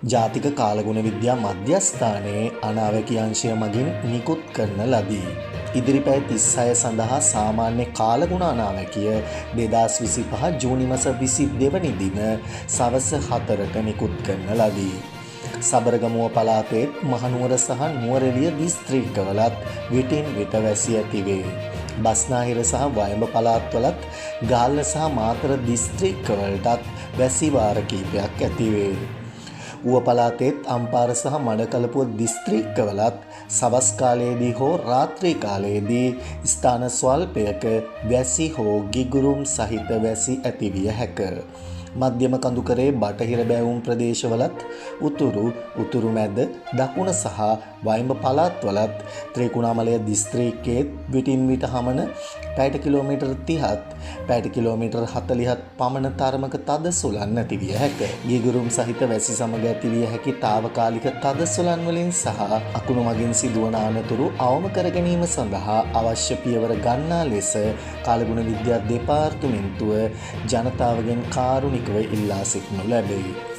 ජාතික කාලගුණ විද්‍යා මධ්‍යස්ථානයේ අනාවැකි අංශය මගින් නිකුත් කරන ලදී. ඉදිරි පැය 36 සඳහා සාමාන්‍ය කාලගුණ අනාවැකිය 2025 ජූනි මාස 22 වෙනි දින සවස් 4ට නිකුත් කරන ලදී. සබරගමුව පළාතේ මහනුවර සහ නුවරඑළිය දිස්ත්‍රික්කවලත් විටින් විට වැසි ඇතිවේ. බස්නාහිර සහ වයඹ පළාත්වලත් ගාල්ල සහ මාතර දිස්ත්‍රික්කවලටත් වැසි වාර කිහිපයක් ඇතිවේ. ඌව පළාතේත් අම්පාර සහ මඩකලපුව දිස්ත්‍රික්කවලත් සවස් කාලයේදී හෝ රාත්‍රී කාලයේදී ස්ථාන ස්වල්පයක වැසි හෝ ගිගුරුම් සහිත වැසි ඇතිවිය හැක. මධ්‍යම කඳුකරේ බටහිර බැවුම් ප්‍රදේශවලත් උතුරු මැද දකුණ සහ වයඹ පළාත්වලත් ත්‍රිකුණාමලය දිස්ත්‍රික්කයේත් විටින් විට හමන පැයට කිලෝමීටර් 30ත් පැයට කිලෝමීටර් 40ත් පමණ තරමක තද සුළං ඇතිවිය හැක. ගිගුරුම් සහිත වැසි සමග ඇතිවිය හැකි తాවකාලික තද සුළං වලින් සහ අකුණු මගින් සිදුවන අනතුරු අවම කර ගැනීම සඳහා අවශ්‍ය පියවර ගන්නා ලෙස කාලගුණ විද්‍යා දෙපාර්තමේන්තුව ජනතාවගෙන් කාරුණිකව ඉල්ලා සිටිනු ලැබේ.